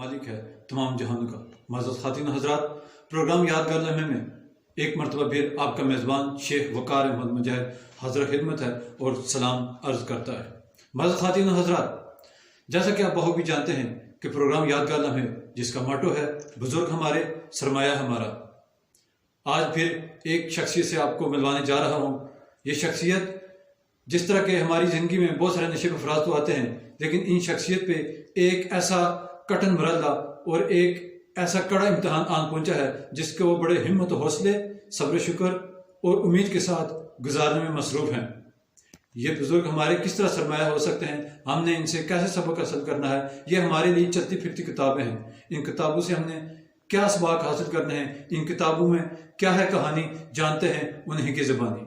مالک ہے تمام جہانوں کا۔ معزز خواتین و حضرات، پروگرام یادگار لمحے میں ایک مرتبہ پھر آپ کا میزبان شیخ وقار احمد مجاہد حاضر خدمت ہے اور سلام عرض کرتا ہے۔ معزز خواتین و حضرات، جیسا کہ آپ بخوبی جانتے ہیں کہ پروگرام یادگار لمحے جس کا موٹو ہے بزرگ ہمارے سرمایہ ہمارا، آج پھر ایک شخصیت سے آپ کو ملوانے جا رہا ہوں۔ یہ شخصیت جس طرح کہ ہماری زندگی میں بہت سارے نشیب افراد تو آتے ہیں، لیکن ان شخصیت پہ ایک ایسا کٹن مرحلہ اور ایک ایسا کڑا امتحان آن پہنچا ہے جس کے وہ بڑے ہمت و حوصلے، صبر شکر اور امید کے ساتھ گزارنے میں مصروف ہیں۔ یہ بزرگ ہمارے کس طرح سرمایہ ہو سکتے ہیں، ہم نے ان سے کیسے سبق حاصل کرنا ہے، یہ ہمارے لیے چلتی پھرتی کتابیں ہیں۔ ان کتابوں سے ہم نے کیا اسباق حاصل کرنے ہیں، ان کتابوں میں کیا ہے کہانی، جانتے ہیں انہیں کی زبانی۔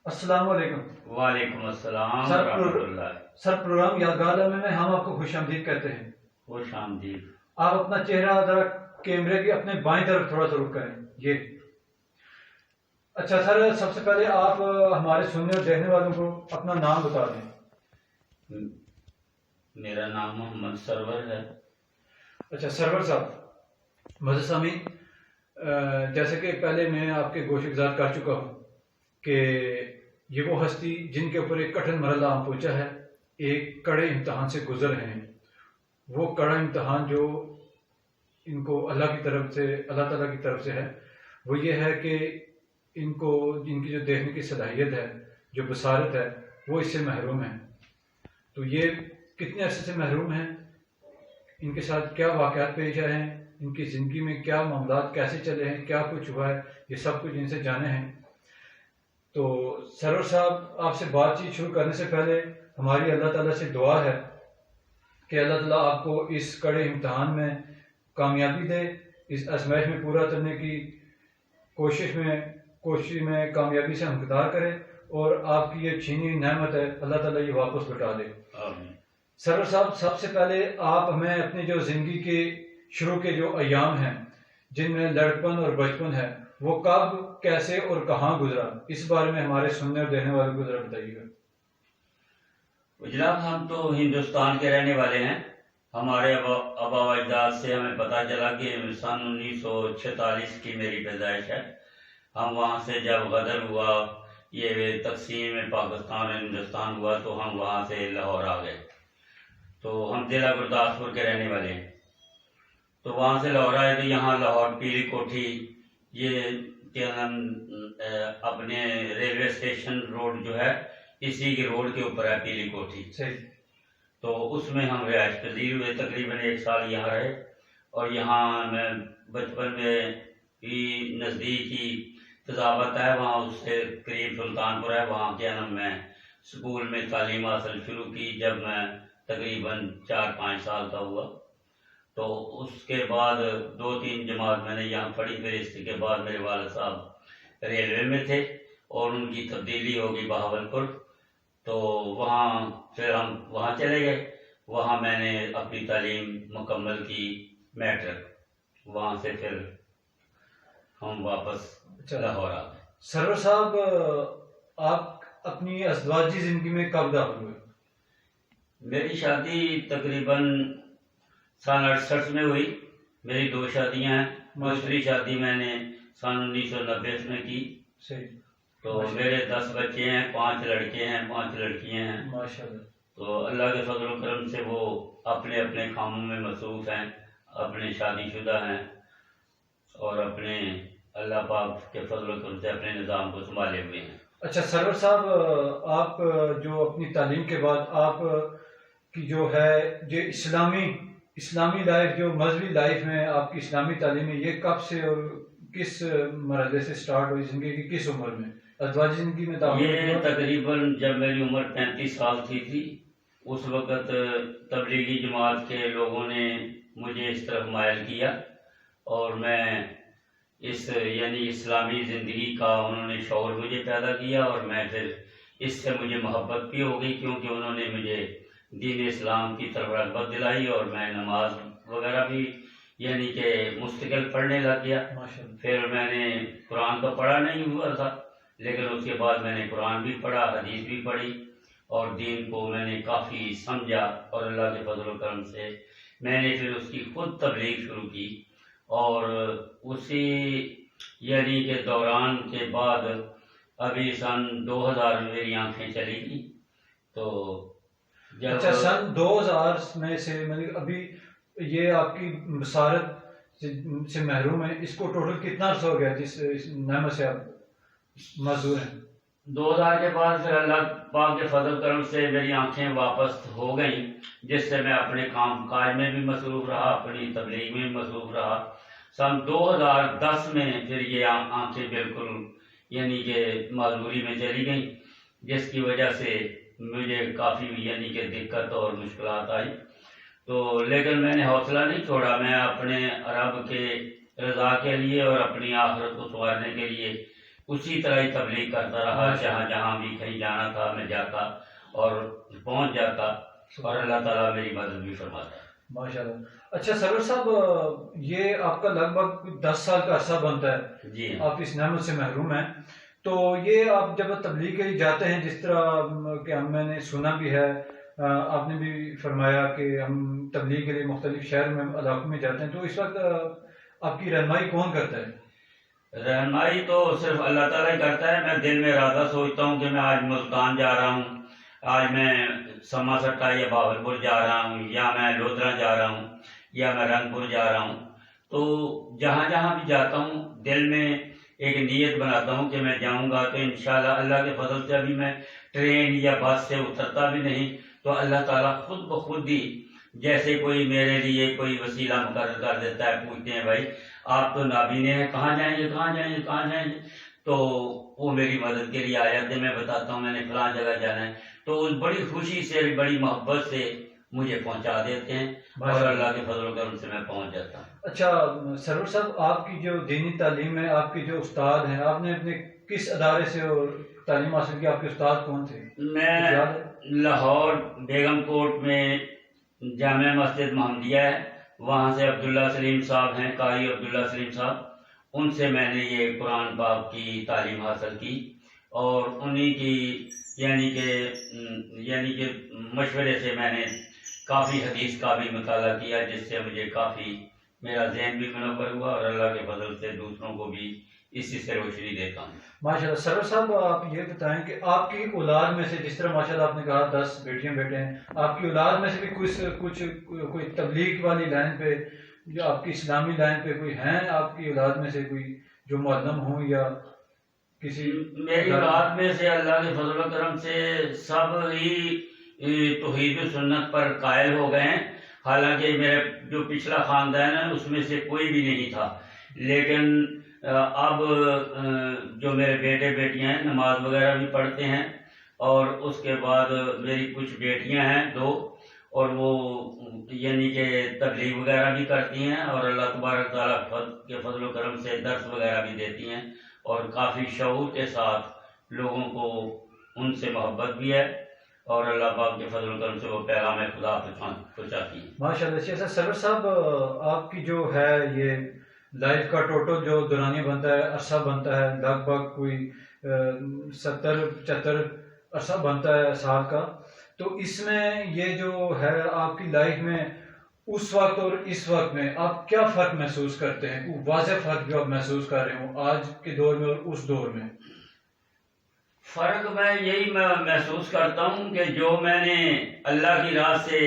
السلام علیکم۔ وعلیکم السلام ورحمۃ اللہ۔ سر، پروگرام یادگار لمحے میں ہم آپ کو خوش آمدید کہتے ہیں۔ خوش آمدید۔ آپ اپنا چہرہ ذرا کیمرے کی اپنے بائیں طرف تھوڑا سا رخ کریں۔ یہ اچھا سر، سب سے پہلے آپ ہمارے سننے اور دیکھنے والوں کو اپنا نام بتا دیں۔ میرا نام محمد سرور ہے۔ اچھا سرور صاحب، معزز سامعین، جیسے کہ پہلے میں آپ کے گوش گزار کر چکا ہوں کہ یہ وہ ہستی جن کے اوپر ایک کٹھن مرحلہ آن پہنچا ہے، ایک کڑے امتحان سے گزر رہے ہیں۔ وہ کڑا امتحان جو ان کو اللہ کی طرف سے، اللہ تعالیٰ کی طرف سے ہے، وہ یہ ہے کہ ان کو، جن کی جو دیکھنے کی صلاحیت ہے، جو بصارت ہے، وہ اس سے محروم ہیں۔ تو یہ کتنے عرصے سے محروم ہیں، ان کے ساتھ کیا واقعات پیش آئے ہیں، ان کی زندگی میں کیا معاملات کیسے چلے ہیں، کیا کچھ ہوا ہے، یہ سب کچھ ان سے جانے ہیں۔ تو سرور صاحب، آپ سے بات چیت شروع کرنے سے پہلے ہماری اللہ تعالیٰ سے دعا ہے کہ اللہ تعالیٰ آپ کو اس کڑے امتحان میں کامیابی دے، اس آزمائش میں پورا کرنے کی کوشش میں کامیابی سے ہمکنار کرے، اور آپ کی یہ چھینی ہوئی نعمت ہے اللہ تعالیٰ یہ واپس لوٹا دے۔ آمین۔ سرور صاحب، سب سے پہلے آپ ہمیں اپنی جو زندگی کے شروع کے جو ایام ہیں، جن میں لڑکپن اور بچپن ہے، وہ کب، کیسے اور کہاں گزرا، اس بارے میں ہمارے سننے اور دیکھنے والوں کو ذرا بتائیے گا۔ جناب، ہم تو ہندوستان کے رہنے والے ہیں۔ ہمارے آبا و اجداد سے ہمیں پتہ چلا کہ سن 1946 کی میری پیدائش ہے۔ ہم وہاں سے جب غدر ہوا، یہ تقسیم پاکستان اور ہندوستان ہوا، تو ہم وہاں سے لاہور آ گئے۔ تو ہم ضلع گرداسپور کے رہنے والے ہیں۔ تو وہاں سے لاہور آئے تو یہاں لاہور پیلی کوٹھی، یہ اپنے ریلوے اسٹیشن روڈ جو ہے، اسی کے روڈ کے اوپر ہے پیلی کوٹھی۔ تو اس میں ہم رہائش پذیر ہوئے، تقریباً 1 سال یہاں رہے۔ اور یہاں میں بچپن میں ہی نزدیک ہی تضابط ہے، وہاں اس سے قریب سلطان پور ہے، وہاں میں اسکول میں تعلیم حاصل شروع کی جب میں تقریباً 4-5 سال کا ہوا۔ تو اس کے بعد 2-3 جماعت میں نے یہاں پڑھی، پھر اس کے بعد میرے والد صاحب ریلوے میں تھے اور ان کی تبدیلی ہوگی بہاولپور، تو وہاں پھر ہم وہاں چلے گئے۔ وہاں میں نے اپنی تعلیم مکمل کی، میٹرک، وہاں سے پھر ہم واپس لاہور آ گئے۔ سرور صاحب، آپ اپنی ازدواجی زندگی میں کب داخل ہوئے؟ میری شادی تقریباً سن 68 میں ہوئی۔ میری 2 شادیاں ہیں۔ دوسری شادی میں نے سن 1990 میں کی۔ تو میرے 10 بچے ہیں، 5 لڑکے ہیں، 5 لڑکیاں ہیں۔ ماشاءاللہ۔ تو اللہ کے فضل و کرم سے وہ اپنے اپنے کاموں میں مصروف ہیں، اپنے شادی شدہ ہیں، اور اپنے اللہ پاک کے فضل و کرم سے اپنے نظام کو سنبھالے ہوئے ہیں۔ اچھا سرور صاحب، آپ جو اپنی تعلیم کے بعد آپ کی جو ہے جو اسلامی لائف، جو مذہبی لائف میں آپ کی اسلامی تعلیم ہے، یہ کب سے اور کس مرحلے سے سٹارٹ ہوئی، زندگی کی کس عمر میں ازدواجی زندگی میں داخل؟ یہ تقریباً جب میری عمر 35 سال کی تھی، اس وقت تبلیغی جماعت کے لوگوں نے مجھے اس طرف مائل کیا، اور میں یعنی اسلامی زندگی کا انہوں نے شعور مجھے پیدا کیا، اور میں پھر اس سے مجھے محبت بھی ہو گئی، کیونکہ انہوں نے مجھے دین اسلام کی طرف رغبت دلائی، اور میں نماز وغیرہ بھی یعنی کہ مستقل پڑھنے لگ گیا۔ پھر میں نے قرآن تو پڑھا نہیں ہوا تھا، لیکن اس کے بعد میں نے قرآن بھی پڑھا، حدیث بھی پڑھی، اور دین کو میں نے کافی سمجھا، اور اللہ کے فضل و کرم سے میں نے پھر اس کی خود تبلیغ شروع کی، اور اسی یعنی کے دوران کے بعد ابھی سن 2000 میں میری آنکھیں چلی گئی. تو اچھا، سن 2000 میں سے ابھی یہ آپ کی بصارت سے محروم ہے، اس کو ٹوٹل کتنا عرصہ ہو گیا جس نعمت سے آپ معذور ہیں؟ 2000 کے بعد پھر اللہ پاک کے فضل کرم سے میری آنکھیں واپس ہو گئیں، جس سے میں اپنے کام کاج میں بھی مصروف رہا، اپنی تبلیغ میں بھی مصروف رہا. سن 2010 میں پھر یہ آنکھیں بالکل یعنی کہ معذوری میں چلی گئیں، جس کی وجہ سے مجھے کافی یعنی کہ دقت اور مشکلات آئی. تو لیکن میں نے حوصلہ نہیں چھوڑا، میں اپنے رب کے رضا کے لیے اور اپنی آخرت کو سنوارنے کے لیے اسی طرح ہی تبلیغ کرتا رہا. جہاں جہاں بھی کہیں جانا تھا میں جاتا اور پہنچ جاتا، اور اللہ تعالیٰ میری مدد بھی فرماتا. ماشاء اللہ. اچھا سرور صاحب، یہ آپ کا لگ بھگ 10 سال کا عرصہ بنتا ہے جی آپ اس نعمت سے محروم ہیں. تو یہ آپ جب تبلیغ کے لیے جاتے ہیں، جس طرح کہ میں نے سنا بھی ہے، آپ نے بھی فرمایا کہ ہم تبلیغ کے لیے مختلف شہر میں علاقوں میں جاتے ہیں، تو اس وقت آپ کی رہنمائی کون کرتا ہے؟ رہنمائی تو صرف اللہ تعالیٰ ہی کرتا ہے. میں دل میں ارادہ سوچتا ہوں کہ میں آج ملتان جا رہا ہوں، آج میں سما سٹا یا باولپور جا رہا ہوں، یا میں لودھرا جا رہا ہوں، یا میں رنگ پور جا رہا ہوں. تو جہاں جہاں بھی جاتا ہوں دل میں ایک نیت بناتا ہوں کہ میں جاؤں گا تو انشاءاللہ اللہ کے فضل سے ابھی میں ٹرین یا بس سے اترتا بھی نہیں، تو اللہ تعالیٰ خود بخود ہی جیسے کوئی میرے لیے کوئی وسیلہ مقرر کر دیتا ہے. پوچھتے ہیں بھائی آپ تو نابینے ہیں، کہاں جائیں گے کہاں جائیں گے کہاں جائیں گے، تو وہ میری مدد کے لیے آ جاتے ہیں. میں بتاتا ہوں میں نے فلاں جگہ جانا ہے، تو اس بڑی خوشی سے بڑی محبت سے مجھے پہنچا دیتے ہیں، اور اللہ کے فضل و کرم سے میں پہنچ جاتا ہوں. اچھا سرور صاحب، آپ کی جو دینی تعلیم ہے، آپ کے جو استاد ہیں، آپ نے اپنے کس ادارے سے تعلیم حاصل کی؟ آپ کے استاد کون تھے؟ میں لاہور بیگم کوٹ میں جامع مسجد محمدیہ ہے، وہاں سے عبداللہ سلیم صاحب ہیں، قاری عبداللہ سلیم صاحب، ان سے میں نے یہ قرآن پاک کی تعلیم حاصل کی، اور انہی کی یعنی کہ مشورے سے میں نے کافی حدیث کا بھی مطالعہ کیا، جس سے مجھے کافی میرا ذہن بھی منور ہوا، اور اللہ کے فضل سے دوسروں کو بھی اسی سے روشنی دیتا ہوں. ماشاء اللہ. سرور صاحب آپ یہ بتائیں کہ آپ کی اولاد میں سے، جس طرح ماشاء اللہ آپ نے کہا 10 بیٹیاں بیٹے ہیں، آپ کی اولاد میں سے بھی کچھ کوئی تبلیغ والی لائن پہ یا آپ کی اسلامی لائن پہ کوئی ہیں آپ کی اولاد میں سے کوئی جو معلم ہوں یا کسی؟ میری اولاد میں سے اللہ کے فضل و کرم سے سب ہی توحید و سنت پر قائل ہو گئے ہیں. حالانکہ میرا جو پچھلا خاندان ہے اس میں سے کوئی بھی نہیں تھا، لیکن اب جو میرے بیٹے بیٹیاں ہیں نماز وغیرہ بھی پڑھتے ہیں، اور اس کے بعد میری کچھ بیٹیاں ہیں 2، اور وہ یعنی کہ تبلیغ وغیرہ بھی کرتی ہیں، اور اللہ تبارک تعالیٰ کے فضل و کرم سے درس وغیرہ بھی دیتی ہیں، اور کافی شعور کے ساتھ لوگوں کو ان سے محبت بھی ہے، اور اللہ پاک کے فضل و کرم سے وہ پیغام خدا پہنچاتی ہیں. ماشاء اللہ. اچھا سرور صاحب، آپ کی جو ہے یہ لائف کا ٹوٹل جو دورانیہ بنتا ہے، عرصہ بنتا ہے، لگ بھگ کوئی 70-75 عرصہ بنتا ہے سال کا، تو اس میں یہ جو ہے آپ کی لائف میں اس وقت اور اس وقت میں آپ کیا فرق محسوس کرتے ہیں؟ کوئی واضح فرق جو آپ محسوس کر رہے ہوں آج کے دور میں اور اس دور میں؟ فرق میں یہی محسوس کرتا ہوں کہ جو میں نے اللہ کی راہ سے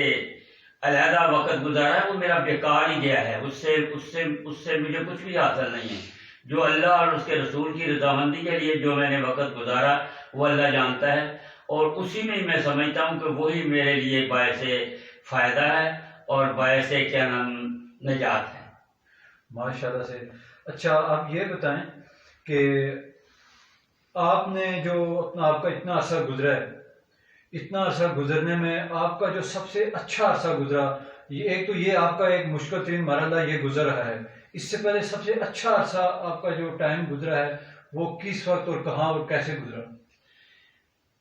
علیحدہ وقت گزارا ہے وہ میرا بیکار ہی گیا ہے، اس سے مجھے کچھ بھی حاصل نہیں ہے. جو اللہ اور اس کے رسول کی رضامندی کے لیے جو میں نے وقت گزارا وہ اللہ جانتا ہے، اور اسی میں میں سمجھتا ہوں کہ وہی میرے لیے باعث فائدہ ہے اور باعث کیا نام نجات ہے. ماشاء اللہ سے. اچھا آپ یہ بتائیں کہ آپ نے جو آپ کا اتنا عرصہ گزرا ہے، اتنا عرصہ گزرنے میں آپ کا جو سب سے اچھا عرصہ گزرا، ایک تو یہ آپ کا ایک مشکل ترین مرحلہ یہ گزر رہا ہے، اس سے پہلے سب سے اچھا عرصہ آپ کا جو ٹائم گزرا ہے وہ کس وقت اور کہاں اور کیسے گزرا؟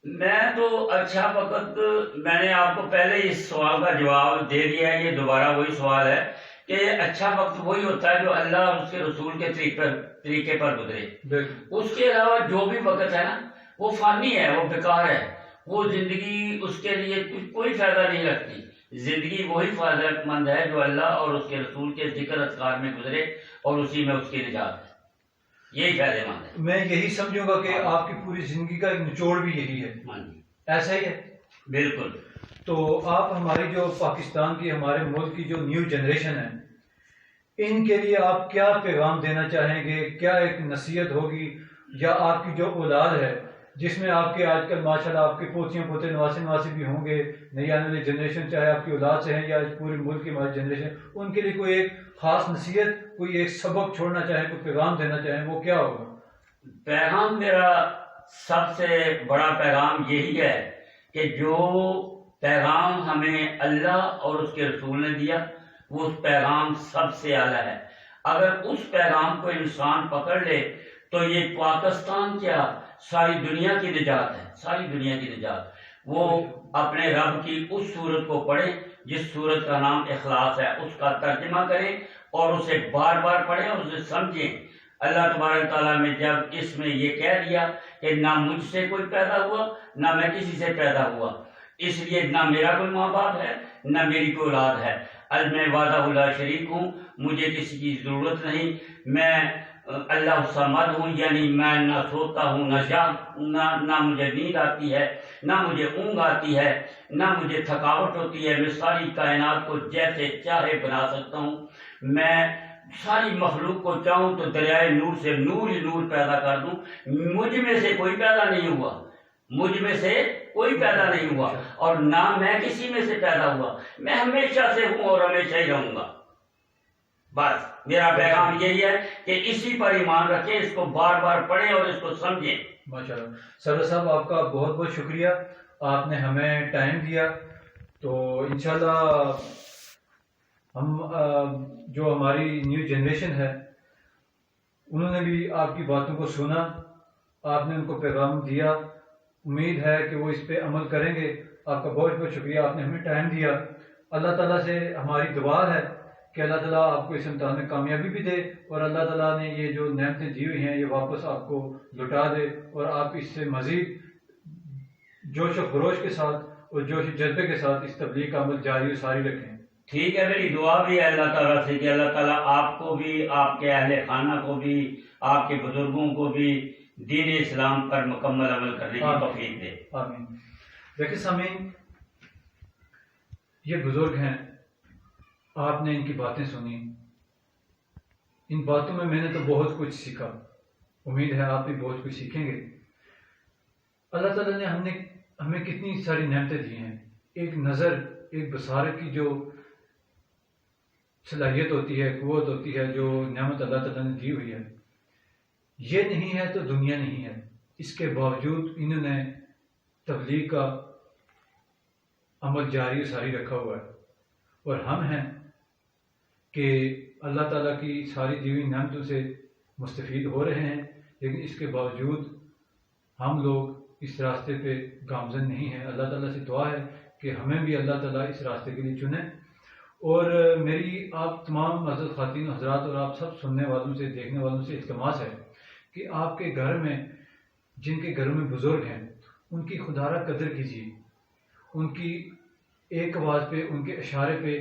میں تو اچھا وقت، میں نے آپ کو پہلے اس سوال کا جواب دے دیا ہے، یہ دوبارہ وہی سوال ہے کہ اچھا وقت وہی ہوتا ہے جو اللہ اور اس کے رسول کے طریقے پر گزرے. اس کے علاوہ جو بھی وقت ہے نا وہ فانی ہے، وہ بیکار ہے، وہ زندگی اس کے لیے کوئی فائدہ نہیں رکھتی. زندگی وہی فائدہ مند ہے جو اللہ اور اس کے رسول کے ذکر اذکار میں گزرے اور اسی میں اس کی نجات ہے. یہی فائدہ مند ہے. میں یہی سمجھوں گا کہ آپ کی پوری زندگی کا ایک نچوڑ بھی یہی ہے. ایسا ہی ہے؟ بالکل. تو آپ ہماری جو پاکستان کی ہمارے ملک کی جو نیو جنریشن ہے ان کے لیے آپ کیا پیغام دینا چاہیں گے؟ کیا ایک نصیحت ہوگی؟ یا آپ کی جو اولاد ہے جس میں آپ کے آج کل ماشاءاللہ آپ کے پوتیاں پوتے نواسی بھی ہوں گے، نئی آنے والی جنریشن چاہے آپ کی اولاد سے ہیں یا پورے ملک کی ہماری جنریشن، ان کے لیے کوئی ایک خاص نصیحت، کوئی ایک سبق چھوڑنا چاہیں، کوئی پیغام دینا چاہیں، وہ کیا ہوگا؟ پیغام میرا سب سے بڑا پیغام یہی ہے کہ جو پیغام ہمیں اللہ اور اس کے رسول نے دیا وہ پیغام سب سے اعلیٰ ہے. اگر اس پیغام کو انسان پکڑ لے تو یہ پاکستان کیا ساری دنیا کی نجات ہے. ساری دنیا کی نجات. وہ اپنے رب کی اس سورت کو پڑھے جس سورت کا نام اخلاص ہے، اس کا ترجمہ کریں اور اسے بار بار پڑھیں اور اسے سمجھیں. اللہ تبارک تعالیٰ نے جب اس میں یہ کہہ دیا کہ نہ مجھ سے کوئی پیدا ہوا نہ میں کسی سے پیدا ہوا، اس لیے نہ میرا کوئی ماں باپ ہے نہ میری کوئی اولاد ہے، میں وحدہ لا شریک ہوں، مجھے کسی کی ضرورت نہیں، میں اللہ الصمد ہوں، یعنی میں نہ سوتا ہوں نہ مجھے نیند آتی ہے، نہ مجھے اونگ آتی ہے، نہ مجھے تھکاوٹ ہوتی ہے. میں ساری کائنات کو جیسے چاہے بنا سکتا ہوں. میں ساری مخلوق کو چاہوں تو دریائے نور سے نور ہی نور پیدا کر دوں. مجھ میں سے کوئی پیدا نہیں ہوا، مجھ میں سے کوئی پیدا نہیں ہوا اور نہ میں کسی میں سے پیدا ہوا. میں ہمیشہ سے ہوں اور ہمیشہ ہی رہوں گا. بس میرا پیغام یہی ہے کہ اسی پر ایمان رکھیں، اس کو بار بار پڑھیں اور اس کو سمجھیں. ماشاءاللہ. سرور صاحب آپ کا بہت بہت شکریہ، آپ نے ہمیں ٹائم دیا. تو انشاءاللہ ہم جو ہماری نیو جنریشن ہے انہوں نے بھی آپ کی باتوں کو سنا، آپ نے ان کو پیغام دیا. امید ہے کہ وہ اس پہ عمل کریں گے. آپ کا بہت بہت شکریہ، آپ نے ہمیں ٹائم دیا. اللہ تعالیٰ سے ہماری دعا ہے کہ اللہ تعالیٰ آپ کو اس امتحان میں کامیابی بھی دے اور اللہ تعالیٰ نے یہ جو نعمتیں دی ہوئی ہیں یہ واپس آپ کو لوٹا دے اور آپ اس سے مزید جوش و خروش کے ساتھ اور جوش و جذبے کے ساتھ اس تبلیغ کا عمل جاری و ساری رکھیں. ٹھیک ہے. میری دعا بھی ہے اللہ تعالیٰ سے کہ اللہ تعالیٰ آپ کو بھی، آپ کے اہل خانہ کو بھی، آپ کے بزرگوں کو بھی دین اسلام پر مکمل عمل کرنے کی توفیق دے. آمین. دیکھیں سامعین، یہ بزرگ ہیں، آپ نے ان کی باتیں سنی. ان باتوں میں نے تو بہت کچھ سیکھا. امید ہے آپ بھی بہت کچھ سیکھیں گے. اللہ تعالیٰ نے ہمیں کتنی ساری نعمتیں دی ہیں. ایک نظر، ایک بصارت کی جو صلاحیت ہوتی ہے، قوت ہوتی ہے، جو نعمت اللہ تعالیٰ نے دی ہوئی ہے، یہ نہیں ہے تو دنیا نہیں ہے. اس کے باوجود انہوں نے تبلیغ کا عمل جاری و ساری رکھا ہوا ہے. اور ہم ہیں کہ اللہ تعالیٰ کی ساری دی ہوئی نعمتوں سے مستفید ہو رہے ہیں، لیکن اس کے باوجود ہم لوگ اس راستے پہ گامزن نہیں ہیں. اللہ تعالیٰ سے دعا ہے کہ ہمیں بھی اللہ تعالیٰ اس راستے کے لیے چنے. اور میری آپ تمام معزز خواتین و حضرات اور آپ سب سننے والوں سے، دیکھنے والوں سے التماس ہے کہ آپ کے گھر میں، جن کے گھروں میں بزرگ ہیں، ان کی خدا را قدر کیجیے. ان کی ایک آواز پہ، ان کے اشارے پہ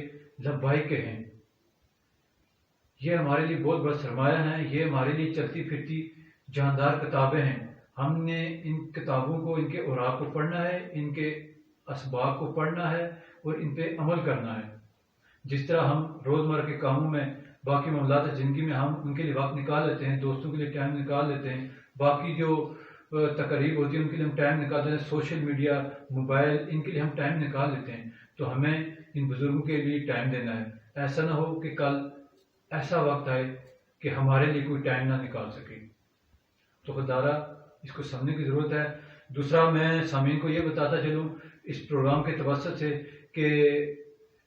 لبیک کہیں. یہ ہمارے لیے بہت بڑا سرمایہ ہیں. یہ ہمارے لیے چلتی پھرتی جاندار کتابیں ہیں. ہم نے ان کتابوں کو، ان کے اوراق کو پڑھنا ہے، ان کے اسباق کو پڑھنا ہے اور ان پہ عمل کرنا ہے. جس طرح ہم روزمرہ کے کاموں میں، باقی معاملات زندگی میں ہم ان کے لیے وقت نکال لیتے ہیں، دوستوں کے لیے ٹائم نکال لیتے ہیں، باقی جو تقریب ہوتی ہے ان کے لیے ہم ٹائم نکال دیتے ہیں، سوشل میڈیا، موبائل، ان کے لیے ہم ٹائم نکال لیتے ہیں. تو ہمیں ان بزرگوں کے لیے ٹائم دینا ہے. ایسا نہ ہو کہ کل ایسا وقت آئے کہ ہمارے لیے کوئی ٹائم نہ نکال سکے. تو خدارہ اس کو سمجھنے کی ضرورت ہے. دوسرا میں سامعین کو یہ بتاتا چلوں اس پروگرام کے توسط سے کہ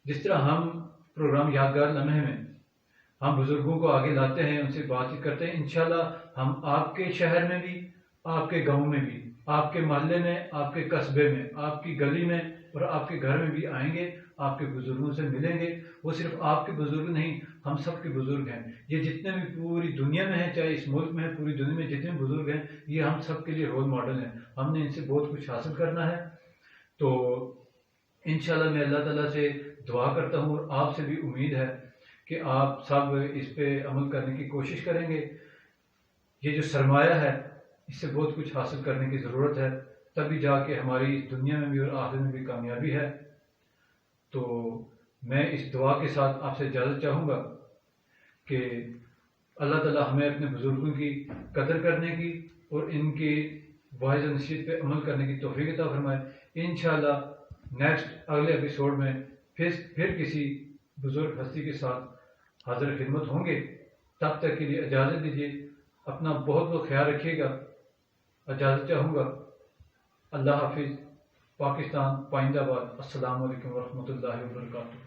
جس طرح ہم پروگرام یادگار لمحے میں ہم بزرگوں کو آگے لاتے ہیں، ان سے بات چیت کرتے ہیں، انشاءاللہ ہم آپ کے شہر میں بھی، آپ کے گاؤں میں بھی، آپ کے محلے میں، آپ کے قصبے میں، آپ کی گلی میں اور آپ کے گھر میں بھی آئیں گے، آپ کے بزرگوں سے ملیں گے. وہ صرف آپ کے بزرگ نہیں، ہم سب کے بزرگ ہیں. یہ جتنے بھی پوری دنیا میں ہیں، چاہے اس ملک میں ہے، پوری دنیا میں جتنے بزرگ ہیں، یہ ہم سب کے لیے رول ماڈل ہیں. ہم نے ان سے بہت کچھ حاصل کرنا ہے تو انشاءاللہ میں اللہ تعالیٰ سے دعا کرتا ہوں اور آپ سے بھی امید ہے کہ آپ سب اس پہ عمل کرنے کی کوشش کریں گے. یہ جو سرمایہ ہے اس سے بہت کچھ حاصل کرنے کی ضرورت ہے، تبھی جا کے ہماری اس دنیا میں بھی اور آخرت میں بھی کامیابی ہے. تو میں اس دعا کے ساتھ آپ سے اجازت چاہوں گا کہ اللہ تعالیٰ ہمیں اپنے بزرگوں کی قدر کرنے کی اور ان کی واعظ و نصیحت پہ عمل کرنے کی توفیق عطا فرمائے. انشاءاللہ نیکسٹ اگلے ایپیسوڈ میں پھر کسی بزرگ ہستی کے ساتھ حاضر خدمت ہوں گے. تب تک کے لیے اجازت دیجیے. اپنا بہت بہت خیال رکھیے گا. اجازت چاہوں گا. اللہ حافظ. پاکستان، پائندہ باد. السلام علیکم ورحمۃ اللہ وبرکاتہ.